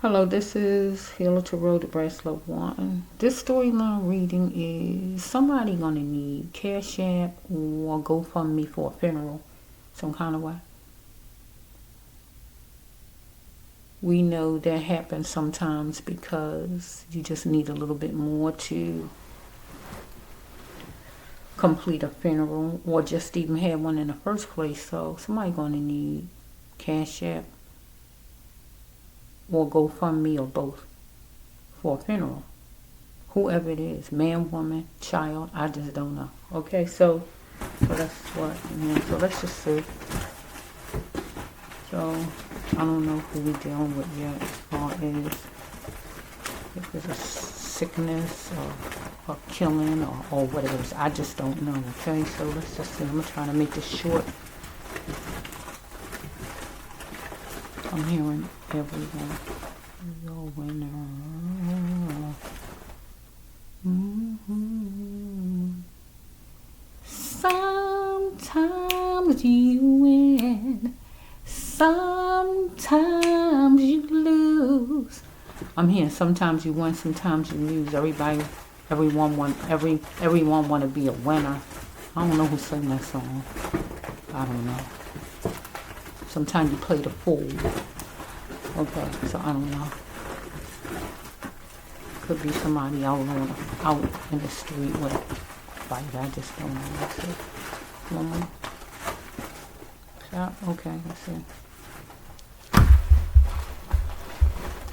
Hello, this is Healer Tarot, the Brass Love One. This storyline reading is somebody gonna need Cash App or GoFundMe for a funeral, some kind of way. We know that happens sometimes because you just need a little bit more to complete a funeral or just even have one in the first place. So somebody gonna need Cash App or GoFundMe or both for a funeral. Whoever it is, man, woman, child, I just don't know. Okay, so that's what, so let's just see. So, I don't know who we're dealing with yet as far as if it's a sickness or killing or what it is. I just don't know, okay? So let's just see. I'm going to try to make this short. I'm hearing everyone. Your winner. Sometimes you win. Sometimes you lose. I'm hearing sometimes you win, sometimes you lose. Everyone want to be a winner. I don't know who sang that song. I don't know. Sometimes you play the fool. Okay, so I don't know. Could be somebody out in the street with a fight. I just don't know. Let's see. One more. Shop. Okay, let's see. I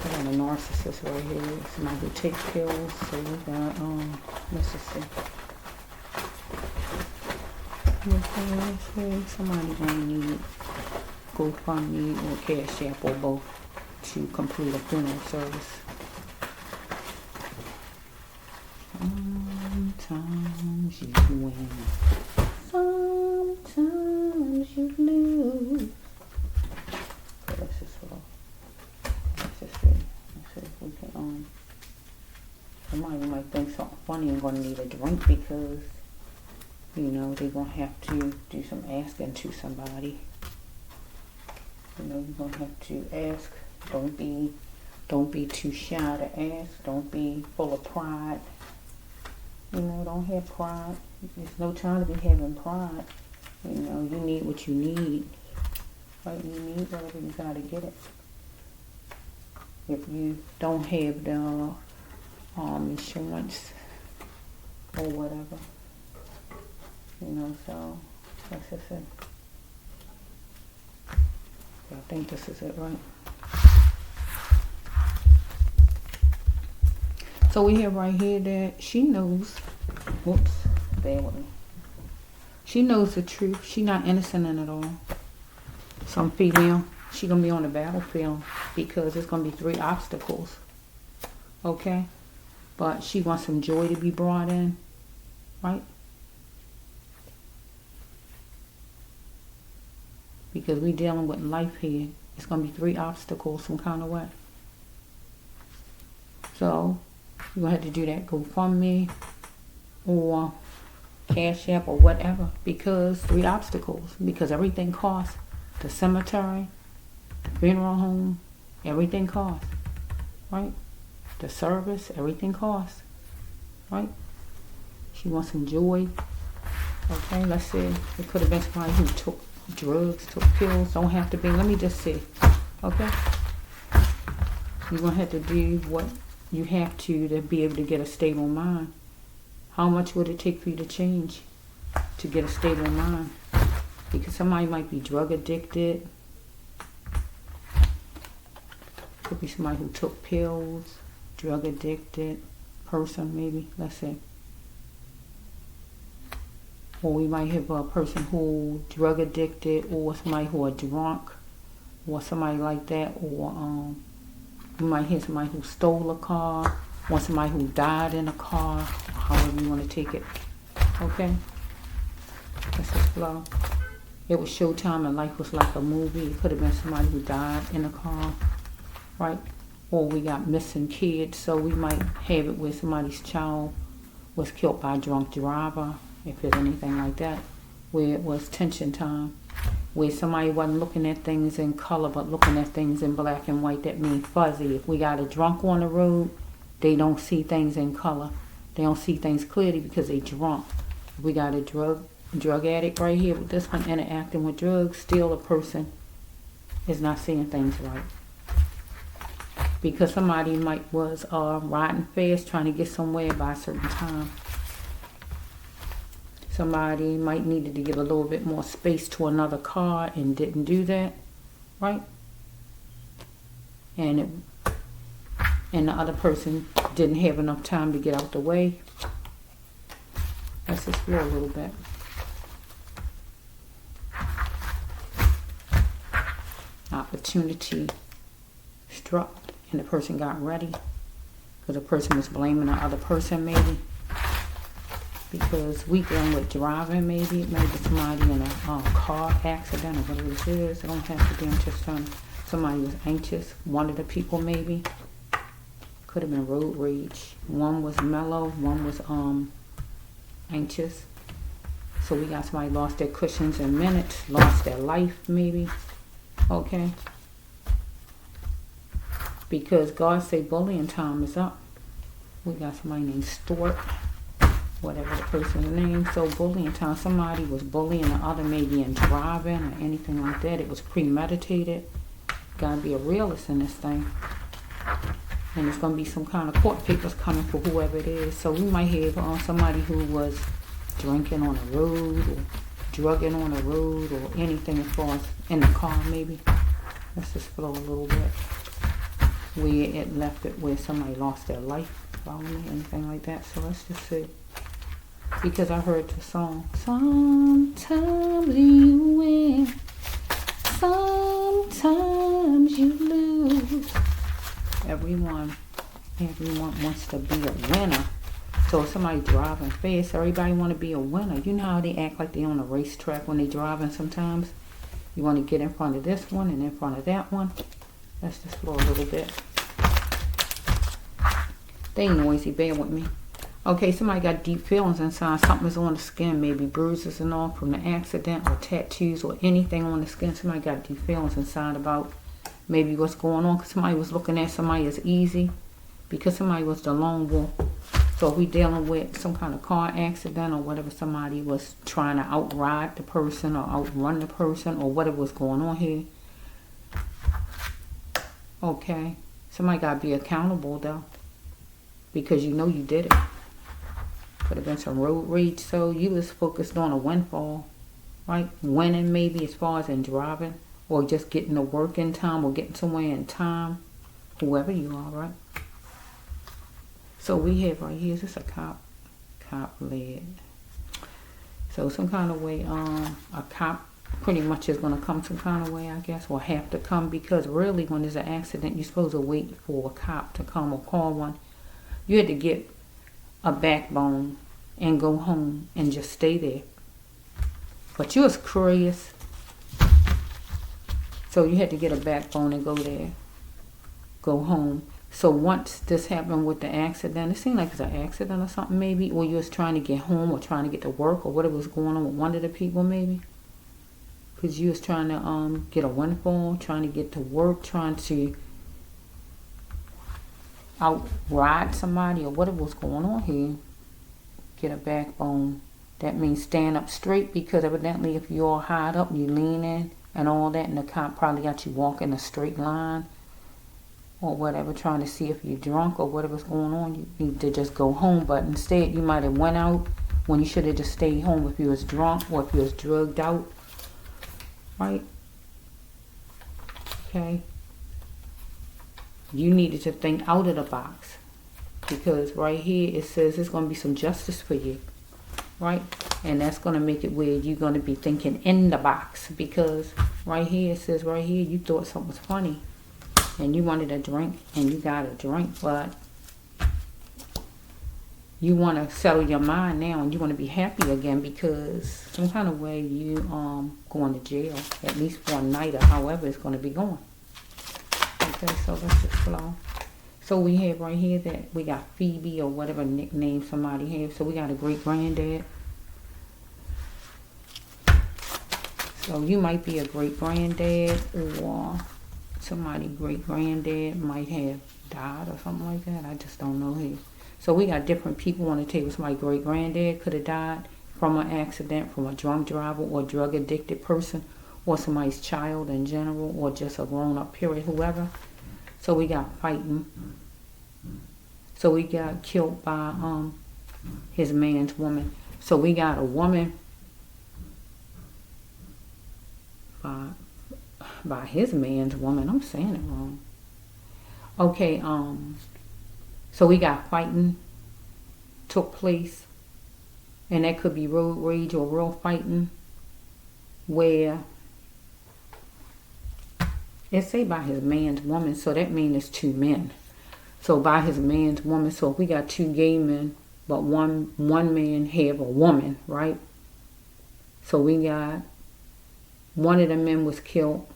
got a narcissist right here. Somebody who takes pills. So we got let's just see. Okay, let's see. Somebody gonna need GoFundMe or Cash App or both to complete a funeral service. Sometimes you win, sometimes you lose. So let's just see. Let's see if we can somebody might think something funny and gonna need a drink because they're gonna have to do some asking to somebody. You're gonna have to ask. Don't be too shy to ask. Don't be full of pride. Don't have pride. There's no time to be having pride. You need what you need. Right? You need whatever you gotta get it. If you don't have the insurance or whatever. So that's just it. I think this is it, right? So we have right here that she knows, whoops, bear with me. She knows the truth. She's not innocent in it all. Some female, she gonna be on the battlefield because there's gonna be 3 obstacles. Okay? But she wants some joy to be brought in, right? Because we dealing with life here. It's going to be 3 obstacles some kind of way. So, you're going to have to do that GoFundMe or Cash App or whatever. Because 3 obstacles. Because everything costs. The cemetery, the funeral home, everything costs. Right? The service, everything costs. Right? She wants some joy. Okay, let's see. It could have been somebody who took drugs, took pills. Don't have to be. Let me just see. Okay? You're going to have to do what you have to be able to get a stable mind. How much would it take for you to change to get a stable mind? Because somebody might be drug addicted. Could be somebody who took pills, drug addicted person maybe. Let's see. Or we might have a person who drug addicted, or somebody who are drunk, or somebody like that, or we might have somebody who stole a car, or somebody who died in a car, however you want to take it. Okay? Let's just flow. It was showtime and life was like a movie. It could have been somebody who died in a car, right? Or we got missing kids, so we might have it where somebody's child was killed by a drunk driver. If it's anything like that, where it was tension time where somebody wasn't looking at things in color but looking at things in black and white. That means fuzzy. If we got a drunk on the road, they don't see things in color. They don't see things clearly because they drunk. If we got a drug addict right here with this one interacting with drugs, still a person is not seeing things right. Because somebody was riding fast trying to get somewhere by a certain time. Somebody might needed to give a little bit more space to another car and didn't do that, right? And the other person didn't have enough time to get out the way. Let's explore a little bit. Opportunity struck and the person got ready. Because the person was blaming the other person maybe. Because we dealing with driving maybe. Maybe somebody in a car accident or whatever this is. I don't have to be just somebody was anxious. One of the people maybe. Could have been road rage. One was mellow. One was anxious. So we got somebody lost their cushions in minutes. Lost their life maybe. Okay. Because God say bullying time is up. We got somebody named Stuart. Whatever the person's name. So bullying time. Somebody was bullying the other maybe in driving or anything like that. It was premeditated. Gotta be a realist in this thing. And it's going to be some kind of court papers coming for whoever it is. So we might have somebody who was drinking on the road or drugging on the road or anything as far as in the car maybe. Let's just flow a little bit. Where it left it where somebody lost their life. Follow me? Anything like that. So let's just see. Because I heard the song. Sometimes you win. Sometimes you lose. Everyone wants to be a winner. So if somebody driving fast, everybody want to be a winner. You know how they act like they on a racetrack when they driving sometimes? You want to get in front of this one and in front of that one. Let's just flow a little bit. They noisy, bear with me. Okay, somebody got deep feelings inside. Something's on the skin, maybe bruises and all from the accident or tattoos or anything on the skin. Somebody got deep feelings inside about maybe what's going on because somebody was looking at somebody as easy because somebody was the lone wolf. So if we dealing with some kind of car accident or whatever, somebody was trying to outride the person or outrun the person or whatever was going on here. Okay, somebody got to be accountable though because you know you did it. Could have been some road rage. So you was focused on a windfall, right? Winning maybe as far as in driving. Or just getting to work in time or getting somewhere in time. Whoever you are, right? So we have right here, is this a cop? Cop led. So some kind of way, a cop pretty much is going to come some kind of way, I guess. Or have to come because really when there's an accident, you're supposed to wait for a cop to come or call one. You had to get a backbone and go home and just stay there. But you was curious. So you had to get a backbone and go there, go home. So once this happened with the accident, it seemed like it's an accident or something maybe, or you was trying to get home or trying to get to work or whatever was going on with one of the people maybe. Because you was trying to get a windfall, trying to get to work, trying to outride somebody or whatever was going on here. Get a backbone. That means stand up straight because evidently if you're all high up, you lean in. And all that, and the cop probably got you walking a straight line or whatever, trying to see if you're drunk or whatever's going on. You need to just go home, but instead you might have went out when you should have just stayed home if you was drunk or if you was drugged out, right? Okay. You needed to think out of the box because right here it says there's going to be some justice for you, right? And that's going to make it where you're going to be thinking in the box because right here it says right here you thought something was funny and you wanted a drink and you got a drink, but you want to settle your mind now and you want to be happy again because some kind of way you going to jail at least for a night or however it's going to be going. Okay, so let's just flow. So we have right here that we got Phoebe or whatever nickname somebody has. So we got a great granddad. So you might be a great-granddad, or somebody great-granddad might have died or something like that. I just don't know here. So we got different people on the table. Somebody great-granddad could have died from an accident, from a drunk driver or drug-addicted person, or somebody's child in general, or just a grown-up period, whoever. So we got fighting. So we got killed by his man's woman. So we got a woman by his man's woman. I'm saying it wrong. Okay, so we got fighting took place, and that could be road rage or real fighting, where it say by his man's woman, so that means it's two men. So by his man's woman, so if we got two gay men, but one man have a woman, right? So we got one of the men was killed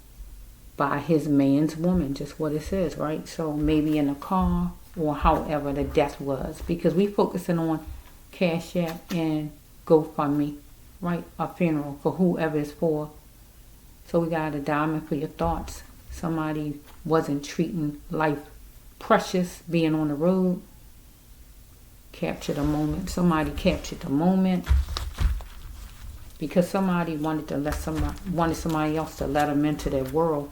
by his man's woman, just what it says, right? So maybe in a car or however the death was, because we focusing on Cash App and GoFundMe, right? A funeral for whoever it's for. So we got a diamond for your thoughts. Somebody wasn't treating life precious, being on the road. Capture the moment. Somebody captured the moment because somebody wanted somebody else to let them into their world.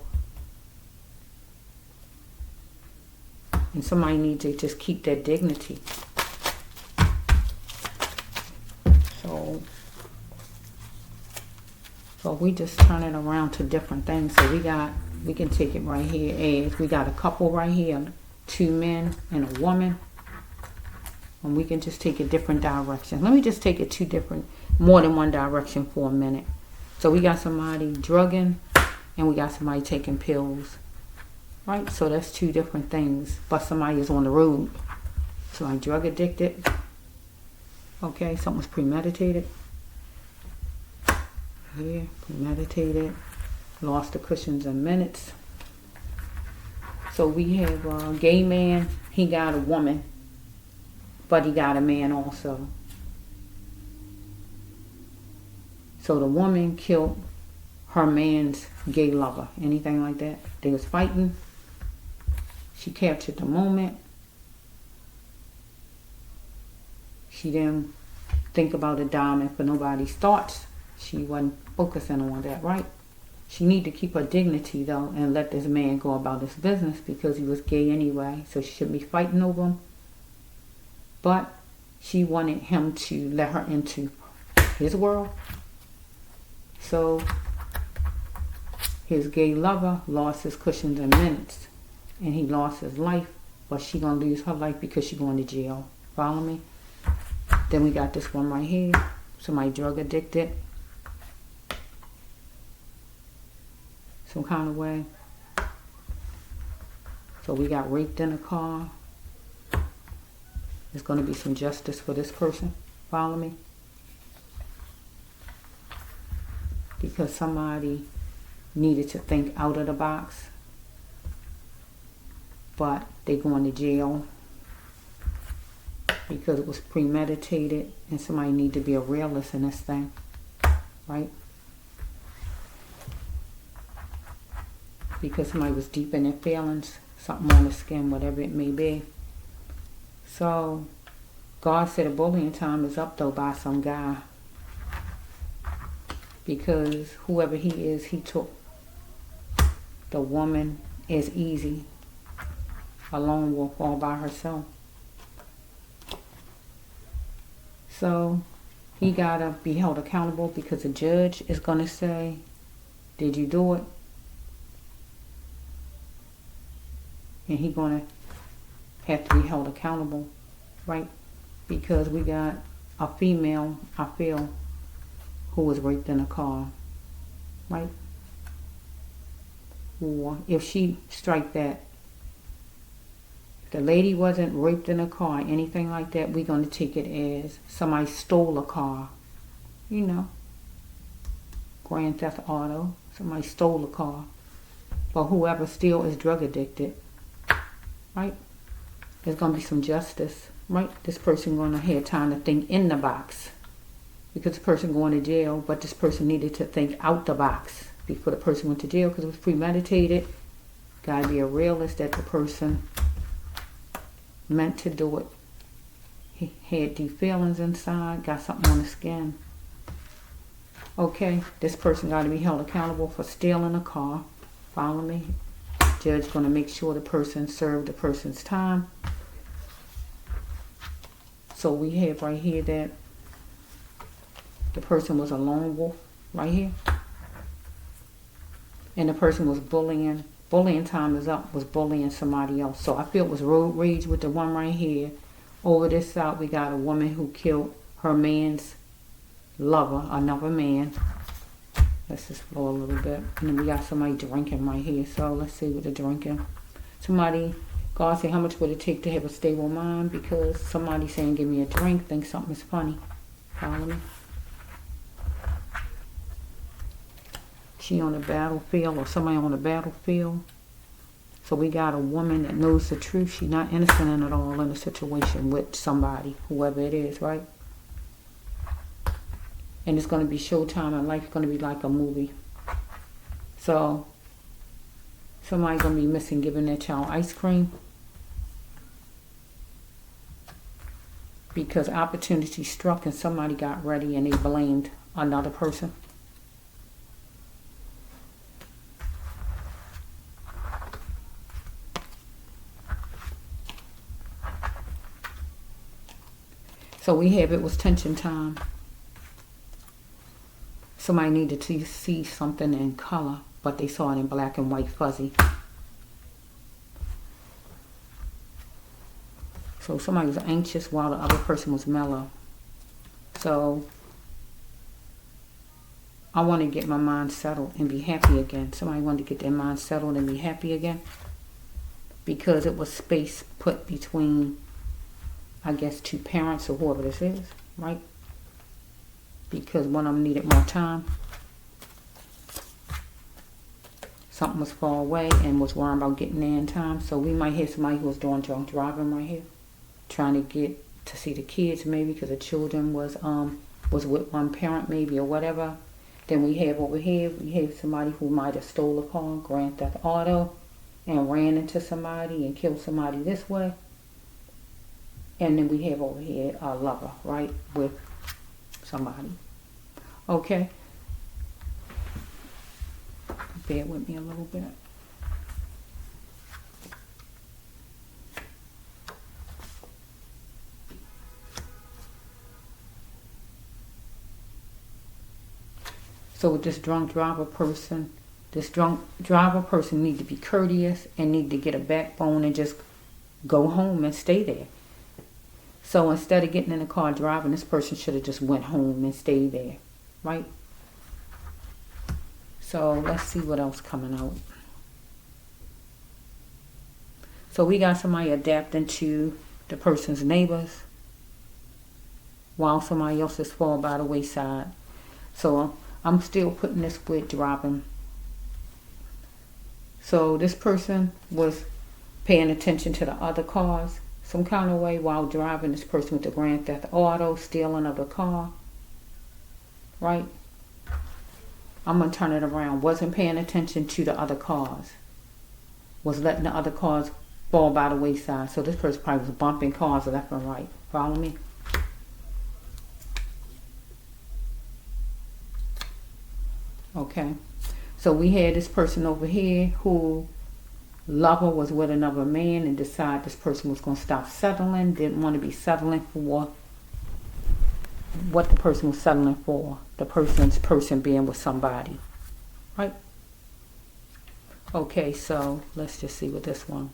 And somebody needs to just keep their dignity. So we just turn it around to different things. So we can take it right here as we got a couple right here, two men and a woman. And we can just take a different direction. Let me just take it more than one direction for a minute. So we got somebody drugging and we got somebody taking pills. Right? So that's two different things. But somebody is on the road. Somebody drug addicted. Okay, something was premeditated. Here, premeditated. Lost the cushions in minutes. So we have a gay man. He got a woman. But he got a man also. So the woman killed her man's gay lover. Anything like that? They was fighting. She captured the moment. She didn't think about a diamond for nobody's thoughts. She wasn't focusing on that, right? She need to keep her dignity, though, and let this man go about his business because he was gay anyway. So she shouldn't be fighting over him. But she wanted him to let her into his world. So his gay lover lost his cushions in minutes. And he lost his life. But she going to lose her life because she going to jail. Follow me? Then we got this one right here. Somebody drug addicted. Some kind of way. So we got raped in a car. There's going to be some justice for this person. Follow me? Because somebody needed to think out of the box. But they going to jail. Because it was premeditated. And somebody need to be a realist in this thing. Right? Because somebody was deep in their feelings. Something on the skin, whatever it may be. So, God said a bullying time is up, though, by some guy. Because whoever he is, he took the woman as easy. A lone wolf all by herself. So, he got to be held accountable because the judge is going to say, did you do it? And he going to have to be held accountable, right? Because we got a female, I feel, who was raped in a car, right? Or if she strike that, if the lady wasn't raped in a car, anything like that, we're going to take it as somebody stole a car, you know, Grand Theft Auto, somebody stole a car. But whoever still is drug addicted, right? There's going to be some justice, right? This person going to have time to think in the box. because the person going to jail, but this person needed to think out the box before the person went to jail because it was premeditated. Gotta be a realist that the person meant to do it. He had these feelings inside, got something on the skin. Okay, this person got to be held accountable for stealing a car. Follow me? Judge going to make sure the person served the person's time. So we have right here that the person was a lone wolf right here. And the person was bullying. Bullying time is up, was bullying somebody else. So I feel it was road rage with the one right here. Over this side, we got a woman who killed her man's lover, another man. Let's just flow a little bit. And then we got somebody drinking right here. So let's see what they're drinking. Somebody, God said, how much would it take to have a stable mind? Because somebody saying, give me a drink, think something's funny. Follow me? She on the battlefield or somebody on the battlefield. So we got a woman that knows the truth. She's not innocent at all in a situation with somebody, whoever it is, right? And it's going to be showtime and life's going to be like a movie. So somebody's going to be missing giving their child ice cream. Because opportunity struck and somebody got ready and they blamed another person. So we have it was tension time. Somebody needed to see something in color, but they saw it in black and white fuzzy. So somebody was anxious while the other person was mellow. So I want to get my mind settled and be happy again. Somebody wanted to get their mind settled and be happy again. Because it was space put between, I guess, two parents or whoever this is, right? Because one of them needed more time. Something was far away and was worrying about getting there in time. So we might have somebody who was doing drunk driving right here, trying to get to see the kids maybe because the children was with one parent maybe or whatever. Then we have over here, we have somebody who might have stole a car, grand theft auto, and ran into somebody and killed somebody this way. And then we have over here a lover, right, with somebody. Okay. Bear with me a little bit. So with this drunk driver person need to be courteous and need to get a backbone and just go home and stay there. So instead of getting in the car driving, this person should have just went home and stayed there, right? So let's see what else coming out. So we got somebody adapting to the person's neighbors while somebody else is fall by the wayside. So I'm still putting this with driving. So this person was paying attention to the other cars some kind of way while driving. This person with the grand theft auto, stealing of the car, right? I'm going to turn it around. Wasn't paying attention to the other cars. Was letting the other cars fall by the wayside. So this person probably was bumping cars left and right. Follow me? Okay. So we had this person over here who lover was with another man and decided this person was going to stop settling. Didn't want to be settling for what the person was settling for. The person being with somebody. Right? Okay, so let's just see with this one.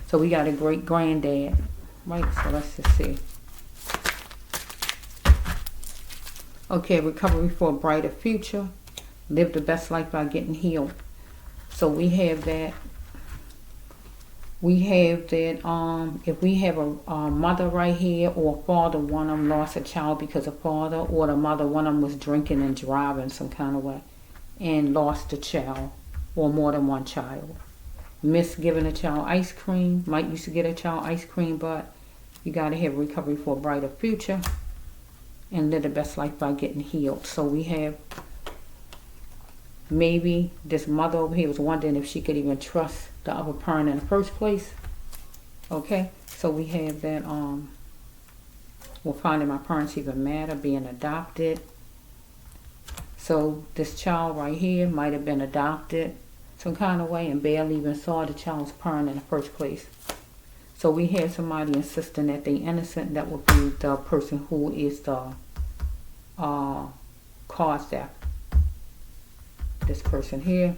So we got a great granddad. Right? So let's just see. Okay, recovery for a brighter future. Live the best life by getting healed. So we have that. We have that, if we have a mother right here or a father, one of them lost a child because of father, or the mother, one of them was drinking and driving some kind of way and lost a child or more than one child. Miss giving a child ice cream. Might used to get a child ice cream, but You got to have recovery for a brighter future and live the best life by getting healed. So we have maybe this mother over here was wondering if she could even trust the other parent in the first place. Okay, so we have that well, finding my parents even matter, being adopted. So this child right here might have been adopted some kind of way and barely even saw the child's parent in the first place. So we have somebody insisting that they innocent. That would be the person who is the cause death. This person here.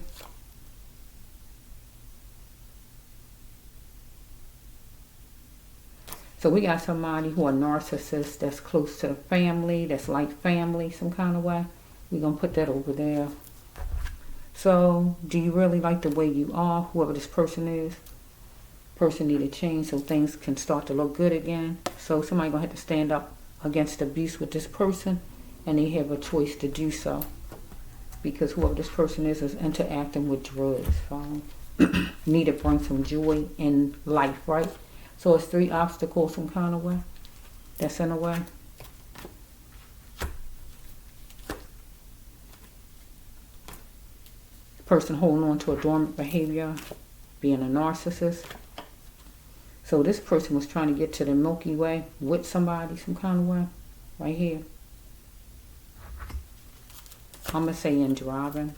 So we got somebody who are narcissists that's close to the family, that's like family some kind of way. We're going to put that over there. So, do you really like the way you are, whoever this person is? Person need to change so things can start to look good again. So somebody going to have to stand up against abuse with this person, and they have a choice to do so. Because whoever this person is interacting with drugs. So, need to bring some joy in life, right? So it's 3 obstacles some kind of way that's in the way. Person holding on to a dormant behavior, being a narcissist. So this person was trying to get to the Milky Way with somebody some kind of way, right here. I'm going to say in driving.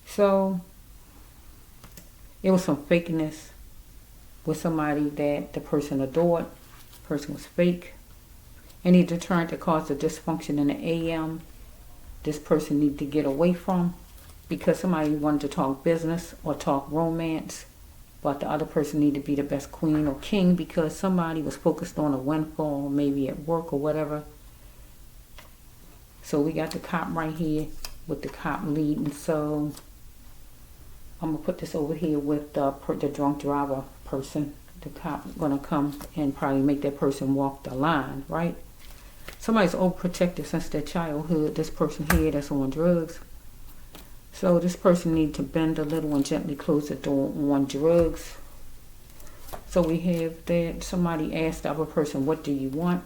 So it was some fakeness with somebody that the person adored. The person was fake. Any deterrent that caused a dysfunction in the AM, this person needed to get away from. Because somebody wanted to talk business or talk romance, but the other person needed to be the best queen or king because somebody was focused on a windfall, maybe at work or whatever. So we got the cop right here with the cop leading. So I'm going to put this over here with the drunk driver person. The cop going to come and probably make that person walk the line, right? Somebody's overprotective since their childhood. This person here that's on drugs. So this person needs to bend a little and gently close the door on drugs. So we have that somebody asked the other person, what do you want?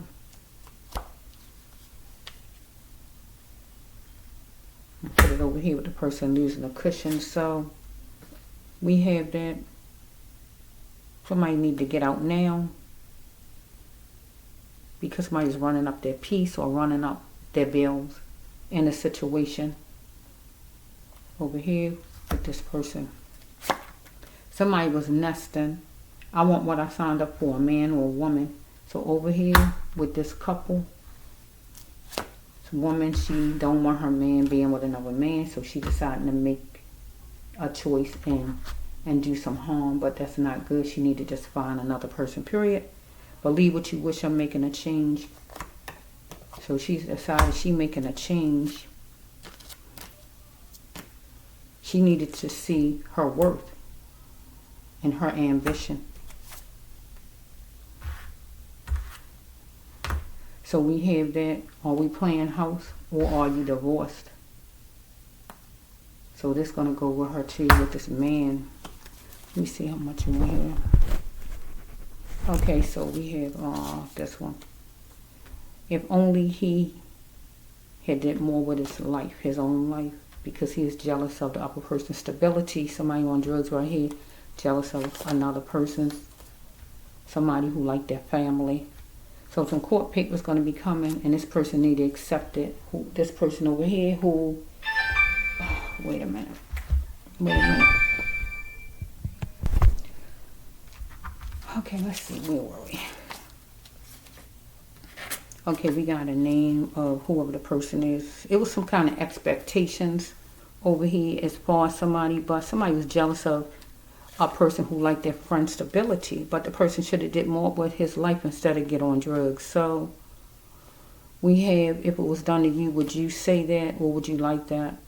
I'll put it over here with the person losing a cushion. So we have that somebody need to get out now because somebody's running up their peace or running up their bills in a situation. Over here with this person. Somebody was nesting. I want what I signed up for, a man or a woman. So over here with this couple, this woman, she don't want her man being with another man, so she decided to make a choice and do some harm, but that's not good. She need to just find another person, period. Believe what you wish. I'm making a change. So she's decided she making a change. She needed to see her worth and her ambition. So we have that. Are we playing house or are you divorced? So this is going to go with her too, with this man. Let me see how much more here. Okay, so we have this one. If only he had did more with his life, his own life. Because he is jealous of the other person's stability. Somebody on drugs right here, jealous of another person. Somebody who liked their family. So some court papers going to be coming, and this person need to accept it. This person over here who, wait a minute. Okay, let's see, where were we? Okay, we got a name of whoever the person is. It was some kind of expectations over here as far as somebody, but somebody was jealous of a person who liked their friend's stability, but the person should have did more with his life instead of get on drugs. So we have, if it was done to you, would you say that or would you like that?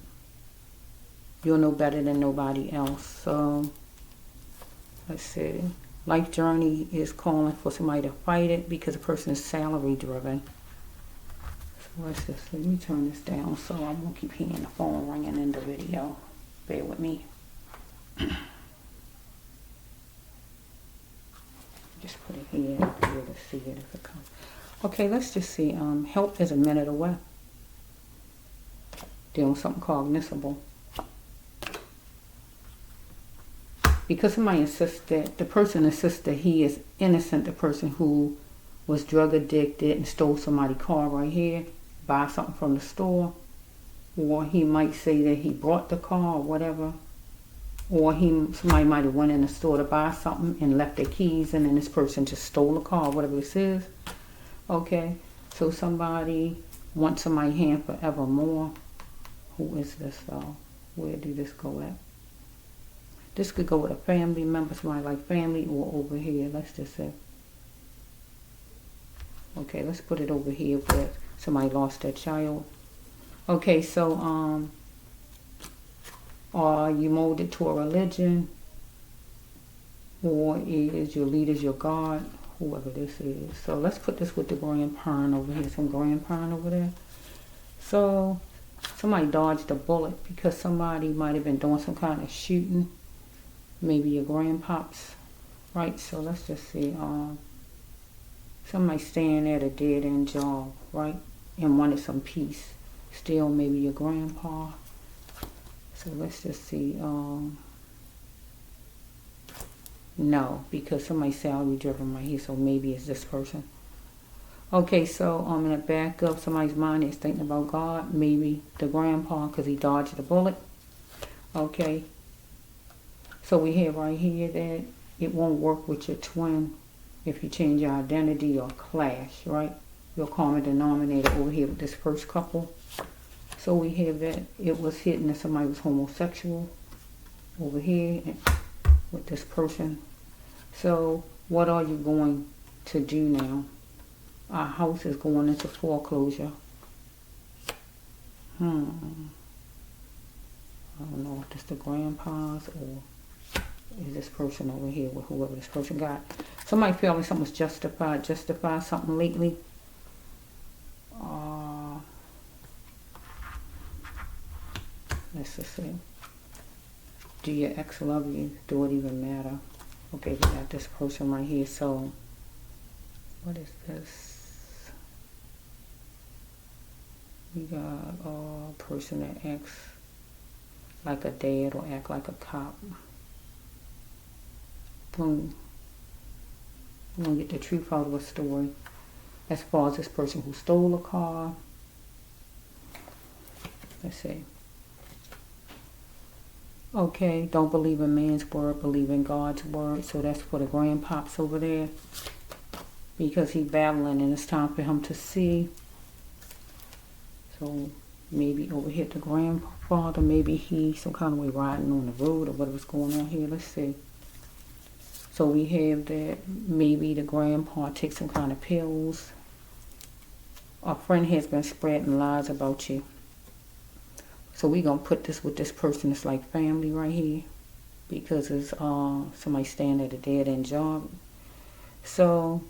You'll know better than nobody else. So let's see. Life journey is calling for somebody to fight it because the person is salary driven. So what's this? Let me turn this down so I won't keep hearing the phone ringing in the video. Bear with me. Just put it here. see it if it comes. Okay, let's just see. Help is a minute away. Dealing with something cognizable. Because somebody insists that, the person insists that he is innocent, the person who was drug addicted and stole somebody's car right here, buy something from the store, or he might say that he brought the car or whatever, or somebody might have went in the store to buy something and left their keys and then this person just stole the car, whatever this is. Okay, so somebody wants somebody's hand forevermore. Who is this though? Where did this go at? This could go with a family member, somebody like family, or over here, let's just say. Okay, let's put it over here where somebody lost their child. Okay, so, are you molded to a religion? Or is your leaders your God? Whoever this is. So let's put this with the grandparent over here, some grandparent over there. So, somebody dodged a bullet because somebody might have been doing some kind of shooting. Maybe your grandpops, right? So let's just see. Somebody staying at a dead-end job, right? And wanted some peace. Still maybe your grandpa. So let's just see. No, because somebody's salary driven right here, so maybe it's this person. Okay, so I'm going to back up. Somebody's mind is thinking about God. Maybe the grandpa because he dodged the bullet. Okay. So we have right here that it won't work with your twin if you change your identity or clash, right? Your common denominator over here with this first couple. So we have that it was hidden that somebody was homosexual over here with this person. So what are you going to do now? Our house is going into foreclosure. I don't know if it's the grandpas or is this person over here with whoever this person got. Somebody felt like something was justify something lately. Let's just see. Do your ex love you? Do it even matter? Okay, we got this person right here. So, what is this? We got a person that acts like a dad or act like a cop. Boom. We're going to get the truth out of a story. As far as this person who stole a car. Let's see. Okay, don't believe in man's word, believe in God's word. So that's for the grandpops over there. Because he's battling and it's time for him to see. So maybe over here the grandfather, maybe he some kind of way riding on the road or whatever's going on here. Let's see. So we have that maybe the grandpa takes some kind of pills. A friend has been spreading lies about you. So we're going to put this with this person. It's like family right here. Because it's somebody staying at a dead-end job. So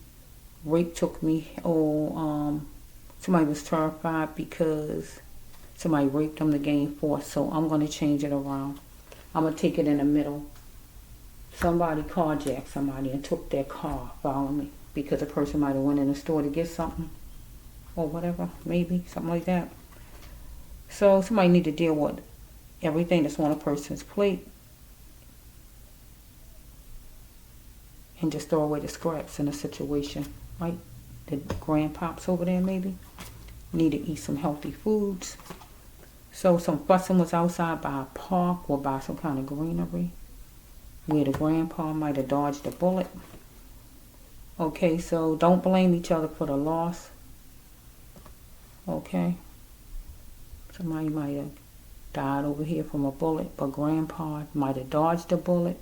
rape took me. Somebody was terrified because somebody raped them to gain force. So I'm going to change it around. I'm going to take it in the middle. Somebody carjacked somebody and took their car, follow me, because a person might have went in the store to get something or whatever, maybe, something like that. So somebody need to deal with everything that's on a person's plate and just throw away the scraps in a situation, right? The grandpops over there maybe need to eat some healthy foods. So some fussing was outside by a park or by some kind of greenery, where the grandpa might have dodged a bullet. Okay, so don't blame each other for the loss. Okay. Somebody might have died over here from a bullet, but grandpa might have dodged a bullet.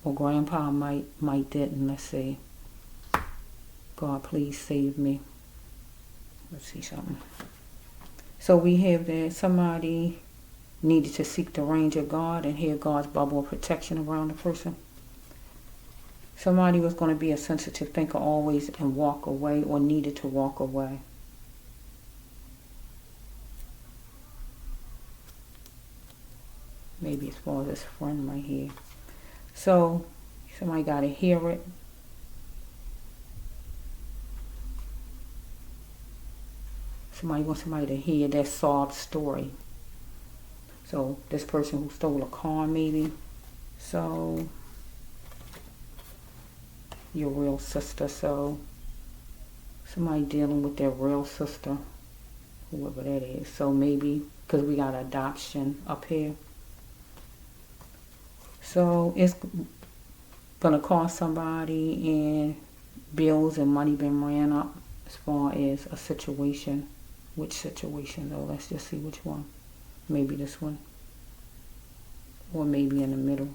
Or grandpa might didn't. Let's see. God, please save me. Let's see something. So we have that somebody needed to seek the range of God and have God's bubble of protection around the person. Somebody was going to be a sensitive thinker always and walk away or needed to walk away. Maybe as far as this friend right here. So somebody got to hear it. Somebody wants somebody to hear that sob story. So this person who stole a car maybe. So your real sister. So somebody dealing with their real sister, whoever that is. So maybe, because we got adoption up here. So it's going to cost somebody, and bills and money been ran up as far as a situation. Which situation though? Let's just see which one. Maybe this one. Or maybe in the middle.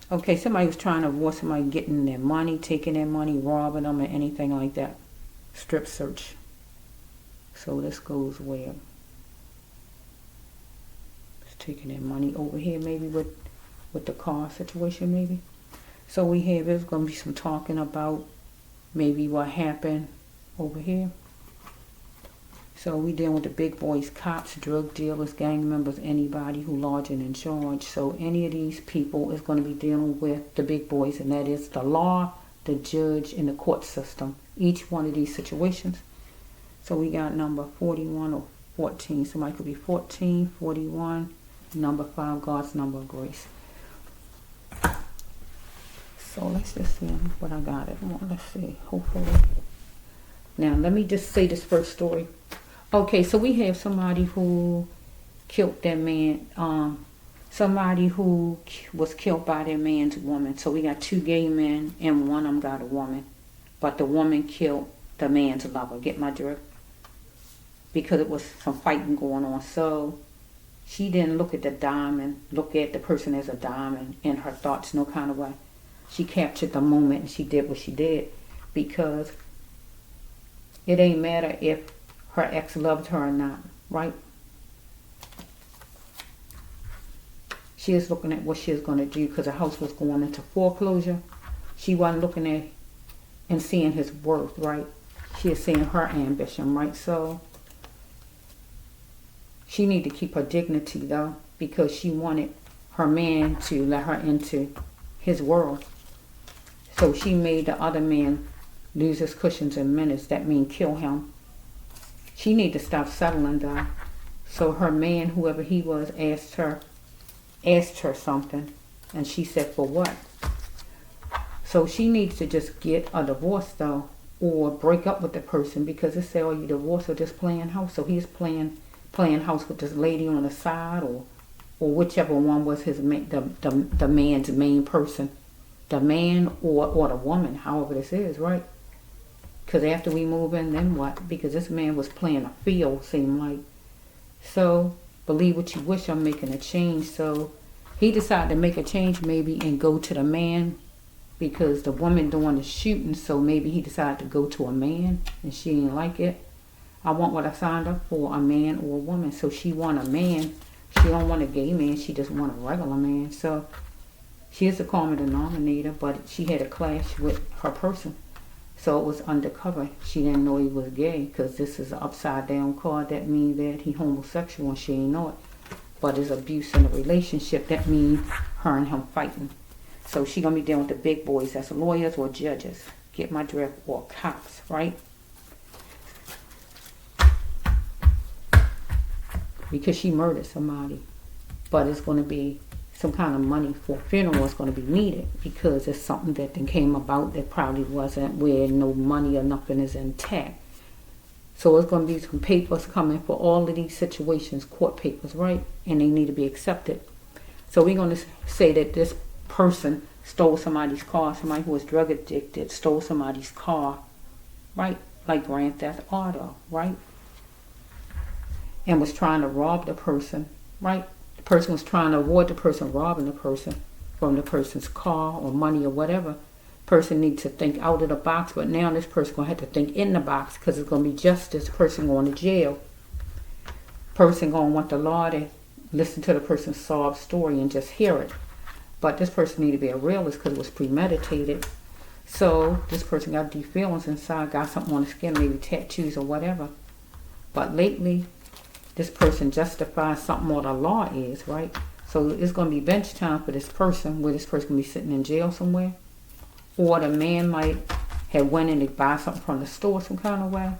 Okay, somebody was trying to avoid somebody getting their money, taking their money, robbing them, or anything like that. Strip search. So this goes where? It's taking their money over here maybe with the car situation maybe. So we have, there's going to be some talking about maybe what happened over here. So we dealing with the big boys, cops, drug dealers, gang members, anybody who large and in charge. So any of these people is going to be dealing with the big boys, and that is the law, the judge, and the court system. Each one of these situations. So we got number 41 or 14. Somebody could be 14, 41, number 5, God's number of grace. So let's just see what I got it. Well, let's see, hopefully. Now let me just say this first story. Okay, so we have somebody who killed that man, somebody who was killed by their man's woman. So we got 2 gay men and one of them got a woman. But the woman killed the man's lover. Get my drift? Because it was some fighting going on. So she didn't look at the diamond, look at the person as a diamond in her thoughts, no kind of way. She captured the moment and she did what she did. Because it ain't matter if her ex loved her or not, right? She is looking at what she is going to do because the house was going into foreclosure. She wasn't looking at and seeing his worth, right? She is seeing her ambition, right? So she need to keep her dignity though, because she wanted her man to let her into his world. So she made the other man lose his cushions in minutes. That means kill him. She need to stop settling though. So her man, whoever he was, asked her something, and she said, for what? So she needs to just get a divorce though, or break up with the person, because it said, oh, you divorced or just playing house. So he's playing house with this lady on the side, or whichever one was his the man's main person, the man or the woman, however this is, right? Because after we move in, then what? Because this man was playing a field, seemed like. So, believe what you wish, I'm making a change. So, he decided to make a change maybe and go to the man, because the woman doing the shooting, so maybe he decided to go to a man and she didn't like it. I want what I signed up for, a man or a woman. So she want a man. She don't want a gay man. She just want a regular man. So, she is the common denominator, but she had a clash with her person. So it was undercover. She didn't know he was gay, because this is an upside down card. That means that he homosexual and she ain't know it. But it's abuse in a relationship. That means her and him fighting. So she gonna be dealing with the big boys. That's lawyers or judges. Get my drift? Or cops, right? Because she murdered somebody. But it's gonna be some kind of money for a funeral is going to be needed, because it's something that then came about that probably wasn't, where no money or nothing is intact. So it's going to be some papers coming for all of these situations, court papers, right? And they need to be accepted. So we're going to say that this person stole somebody's car, somebody who was drug addicted stole somebody's car, right? Like Grand Theft Auto, right? And was trying to rob the person, right? Person was trying to avoid the person robbing the person from the person's car or money or whatever. Person needs to think out of the box, but now this person going to have to think in the box, because it's going to be justice. Person going to jail. Person going to want the law to listen to the person's sob story and just hear it. But this person need to be a realist, because it was premeditated. So this person got deep feelings inside, got something on the skin, maybe tattoos or whatever. But lately, this person justifies something what the law is, right? So it's going to be bench time for this person, where this person going to be sitting in jail somewhere. Or the man might have went in to buy something from the store some kind of way.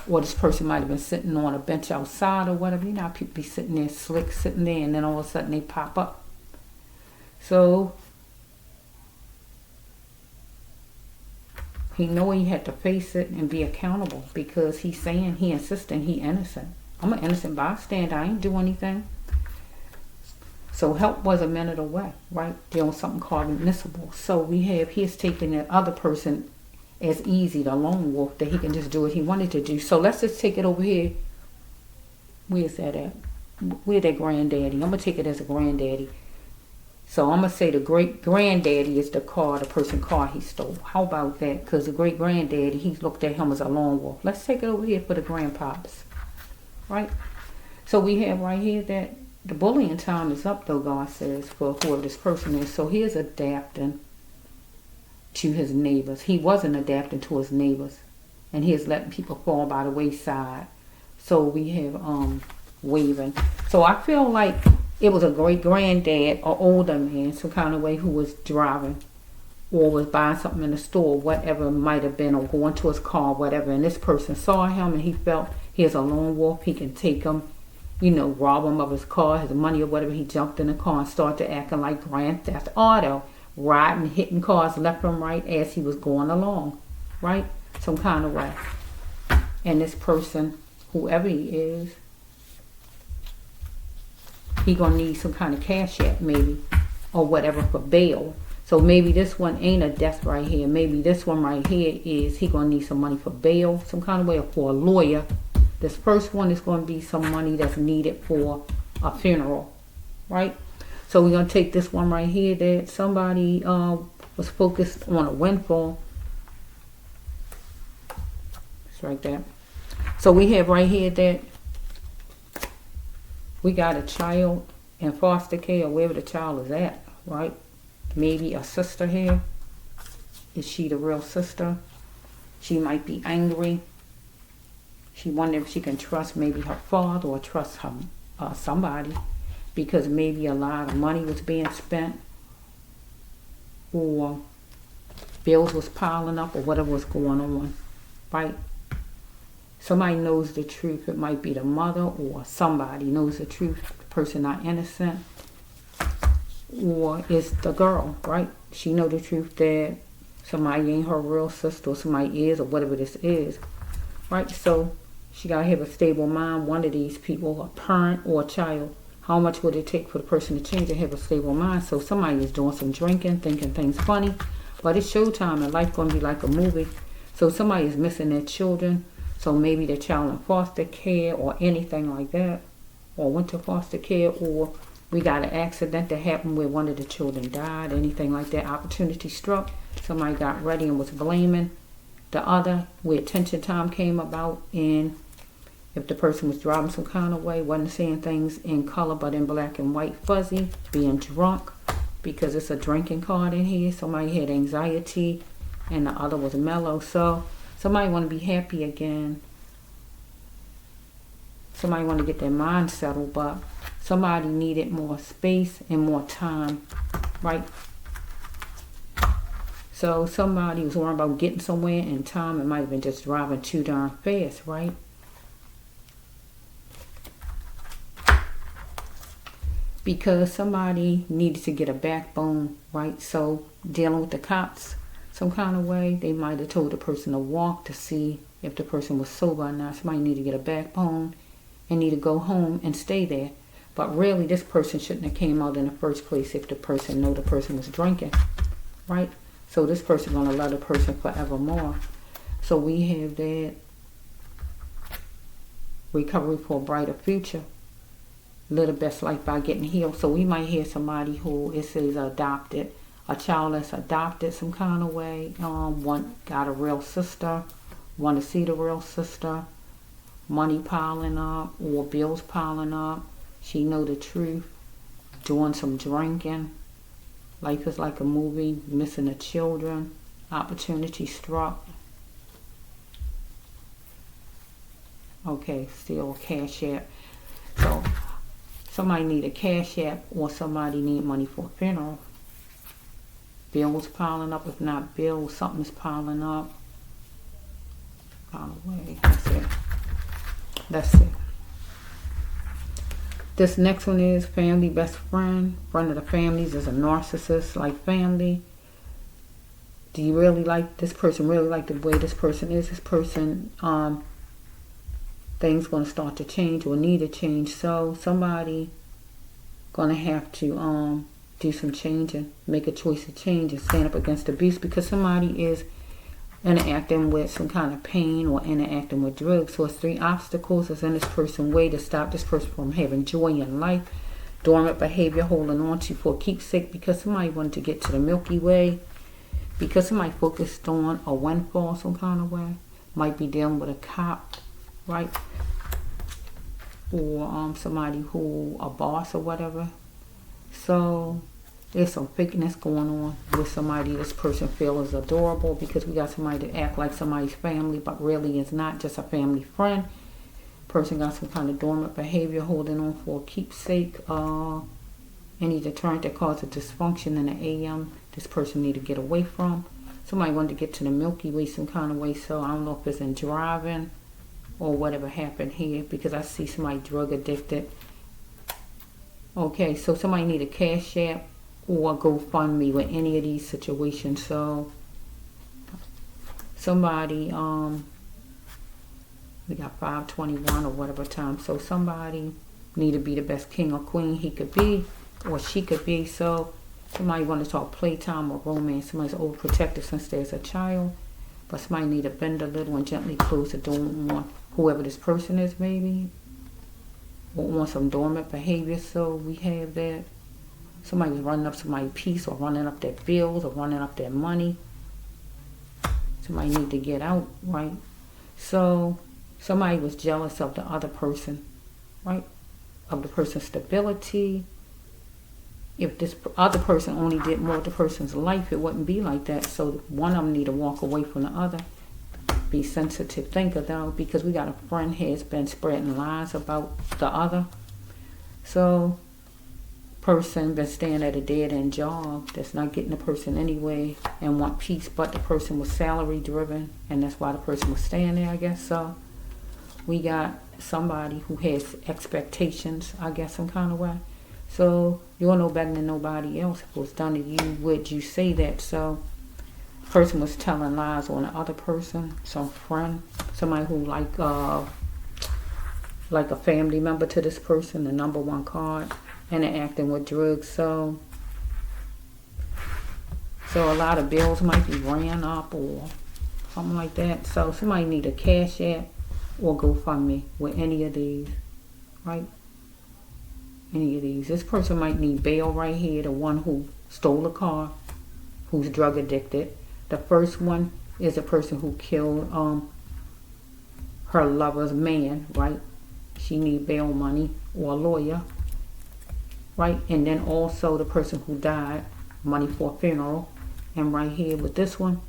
or this person might have been sitting on a bench outside or whatever. You know how people be sitting there slick, sitting there, and then all of a sudden they pop up. So he know he had to face it and be accountable, because he's saying, he insisting he innocent. I'm an innocent bystander. I ain't do anything. So help was a minute away, right? They're on something called admissible. So we have, he's taking that other person as easy, the lone wolf, that he can just do what he wanted to do. So let's just take it over here. Where's that at? Where's that granddaddy? I'm going to take it as a granddaddy. So I'm going to say the great granddaddy is the person car he stole. How about that? Because the great granddaddy, he's looked at him as a lone wolf. Let's take it over here for the grandpops, right? So we have right here that the bullying time is up, though, God says, for whoever this person is. So he is adapting to his neighbors. He wasn't adapting to his neighbors, and he is letting people fall by the wayside. So we have waving. So I feel like it was a great granddad or older man, some kind of way, who was driving or was buying something in the store, whatever it might have been, or going to his car, whatever. And this person saw him, and he felt he's a lone wolf. He can take him, you know, rob him of his car, his money or whatever. He jumped in the car and started acting like Grand Theft Auto, riding, hitting cars left and right as he was going along, right? Some kind of way. And this person, whoever he is, he gonna need some kind of cash app maybe, or whatever, for bail. So maybe this one ain't a death right here. Maybe this one right here is he gonna need some money for bail, some kind of way, or for a lawyer. This first one is going to be some money that's needed for a funeral, right? So we're going to take this one right here, that somebody was focused on a windfall. It's like that. So we have right here that we got a child in foster care, or wherever the child is at, right? Maybe a sister here. Is she the real sister? She might be angry. She wonders if she can trust maybe her father, or trust her somebody, because maybe a lot of money was being spent, or bills was piling up, or whatever was going on, right? Somebody knows the truth. It might be the mother, or somebody knows the truth. The person not innocent, or it's the girl, right? She know the truth that somebody ain't her real sister, or somebody is, or whatever this is, right? So she got to have a stable mind. One of these people, a parent or a child, how much would it take for the person to change and have a stable mind? So somebody is doing some drinking, thinking things funny, but it's showtime, and life going to be like a movie. So somebody is missing their children. So maybe their child in foster care, or anything like that, or went to foster care, or we got an accident that happened where one of the children died, anything like that. Opportunity struck. Somebody got ready and was blaming the other, where attention time came about, and if the person was driving some kind of way, wasn't seeing things in color but in black and white, fuzzy, being drunk, because it's a drinking card in here. Somebody had anxiety, and the other was mellow. So somebody want to be happy again. Somebody want to get their mind settled, but somebody needed more space and more time, right? So somebody was worried about getting somewhere in time. It might have been just driving too darn fast, right? Because somebody needed to get a backbone, right? So dealing with the cops some kind of way, they might have told the person to walk to see if the person was sober or not. Somebody need to get a backbone and need to go home and stay there. But really, this person shouldn't have came out in the first place if the person know the person was drinking, right? So this person gonna love the person forevermore. So we have that recovery for a brighter future. Live the best life by getting healed. So we might hear somebody who, it says adopted, a child that's adopted some kind of way, one got a real sister, want to see the real sister, money piling up or bills piling up. She know the truth, doing some drinking. Life is like a movie, missing the children, opportunity struck. Okay, still cash app. So somebody need a cash app, or somebody need money for a funeral. Bills piling up. If not bills, something's piling up. Kind of way. That's it. Let's see. This next one is family best friend. Friend of the families is a narcissist, like family. Do you really like this person? Really like the way this person is? This person, things going to start to change or need to change. So somebody going to have to do some changing, make a choice to change and stand up against abuse, because somebody is interacting with some kind of pain or interacting with drugs. So it's 3 obstacles that's in this person's way to stop this person from having joy in life. Dormant behavior, holding on to for keepsake, because somebody wanted to get to the Milky Way, because somebody focused on a windfall some kind of way. Might be dealing with a cop, right? Or somebody who, a boss or whatever. So there's some fakeness going on with somebody this person feels is adorable, because we got somebody that act like somebody's family but really is not, just a family friend. Person got some kind of dormant behavior, holding on for a keepsake. Any deterrent that causes dysfunction in the AM, this person need to get away from. Somebody wanted to get to the Milky Way some kind of way, so I don't know if it's in driving or whatever happened here, because I see somebody drug addicted. Okay, so somebody need a Cash App or GoFundMe with any of these situations. So somebody, we got 5:21 or whatever time. So somebody need to be the best king or queen he could be or she could be. So somebody want to talk playtime or romance. Somebody's overprotective since there's a child, but somebody need to bend a little and gently close the door on whoever this person is, maybe, or on some dormant behavior. So we have that. Somebody was running up somebody's peace, or running up their bills, or running up their money. Somebody need to get out, right? So somebody was jealous of the other person, right? Of the person's stability. If this other person only did more of the person's life, it wouldn't be like that. So one of them need to walk away from the other. Be sensitive thinker though, because we got a friend here that's been spreading lies about the other. So person been staying at a dead-end job that's not getting the person anyway and want peace, but the person was salary driven, and that's why the person was staying there, I guess. So we got somebody who has expectations, I guess, some kind of way. So you're no better than nobody else. If it was done to you, would you say that? So person was telling lies on the other person, some friend, somebody who like a family member to this person, the number 1 card, and they're acting with drugs. So a lot of bills might be ran up or something like that. So somebody need a Cash App or GoFundMe with any of these, right? Any of these. This person might need bail right here. The one who stole a car, who's drug addicted. The first one is a person who killed her lover's man, right? She need bail money or a lawyer, right? And then also the person who died, money for a funeral. And right here with this one,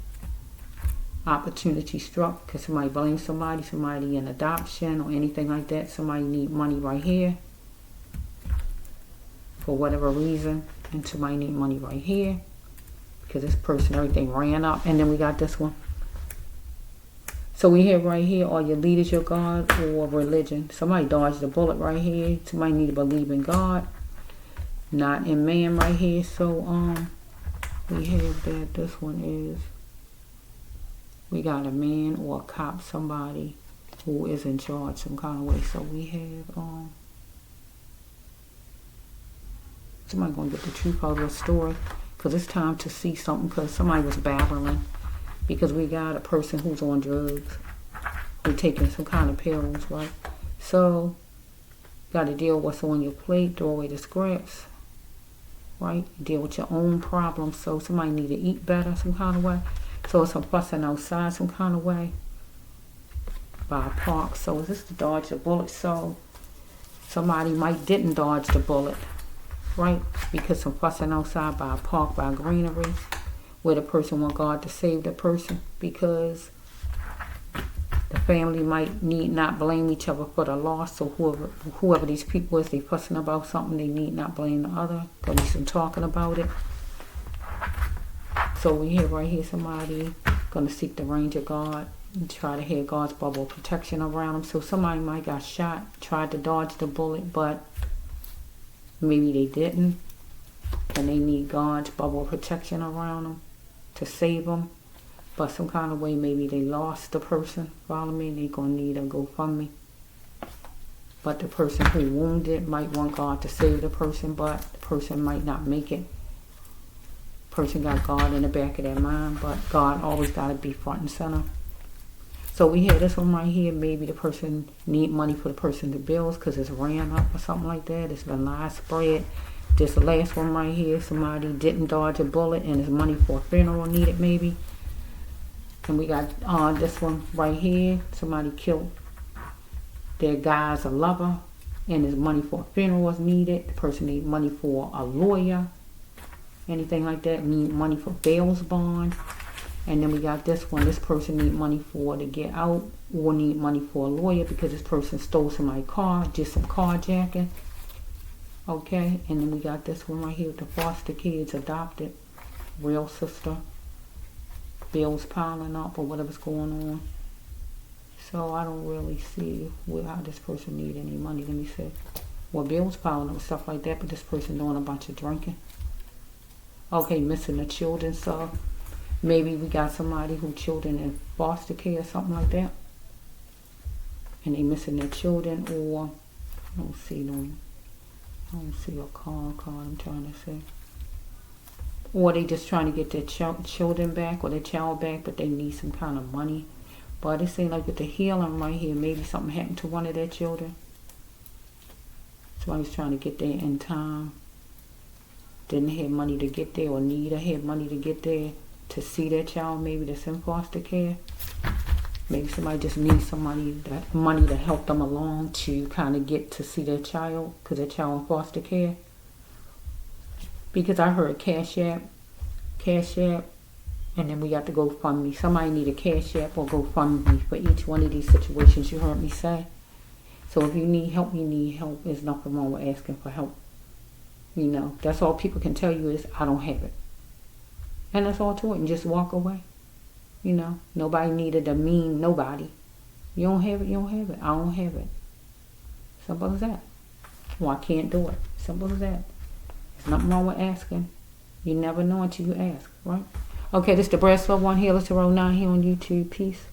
opportunity struck, because somebody blames somebody in adoption or anything like that. Somebody need money right here for whatever reason, and somebody need money right here because this person, everything ran up. And then we got this one. So we have right here, are your leaders your God or religion? Somebody dodged the bullet right here. Somebody need to believe in God, not in man right here. So we have that. This one is, we got a man or a cop, somebody who is in charge some kind of way. So we have somebody gonna get the truth out of the story, because it's time to see something, because somebody was battling, because we got a person who's on drugs, who taking some kind of pills, right? So got to deal with what's on your plate, throw away the scraps, right? Deal with your own problems. So somebody need to eat better some kind of way. So it's some fussing outside some kind of way by a park. So is this to dodge the bullet? So somebody might didn't dodge the bullet, right? Because some fussing outside by a park, by greenery, where the person want God to save the person, because the family might need not blame each other for the loss. So whoever these people is, they fussing about something, they need not blame the other, because we some talking about it. So we have right here somebody gonna seek the range of God And try to have God's bubble of protection around them. So somebody might got shot, tried to dodge the bullet, but maybe they didn't. And they need God's bubble of protection around them to save them. But some kind of way, maybe they lost the person. Follow me? They're going to need a GoFundMe. But the person who wounded might want God to save the person, but the person might not make it. Person got God in the back of their mind, but God always got to be front and center. So we had this one right here. Maybe the person need money for the person's bills because it's ran up or something like that. It's been widespread. This last one right here, somebody didn't dodge a bullet and there's money for a funeral needed maybe. And we got this one right here. Somebody killed their guy's a lover and there's money for a funeral was needed. The person need money for a lawyer. Anything like that. Need money for bail's bond. And then we got this one. This person need money for to get out or need money for a lawyer because this person stole somebody's car, just some carjacking. Okay, and then we got this one right here with the foster kids adopted. Real sister. Bills piling up or whatever's going on. So I don't really see how this person need any money. Let me see. Well, bills piling up and stuff like that, but this person doing a bunch of drinking. Okay, missing the children, so maybe we got somebody who children in foster care or something like that. And they missing their children, or I don't see them. I don't see a card I'm trying to say. Or they just trying to get their children back or their child back, but they need some kind of money. But it seems like with the healing right here, maybe something happened to one of their children. Somebody's trying to get there in time. Didn't have money to get there, or need to have money to get there to see their child maybe that's in foster care. Maybe somebody just needs somebody that money to help them along to kind of get to see their child because their child in foster care. Because I heard Cash App, and then we got to GoFundMe. Somebody need a Cash App or GoFundMe for each one of these situations you heard me say. So if you need help, you need help. There's nothing wrong with asking for help. You know, that's all people can tell you is, I don't have it. And that's all to it, and just walk away. You know, nobody needed to mean nobody. You don't have it, you don't have it. I don't have it. Simple as that. Well, I can't do it. Simple as that. There's nothing wrong with asking. You never know until you ask, right? Okay, this is the Breast 1 Healer 09 here on YouTube. Peace.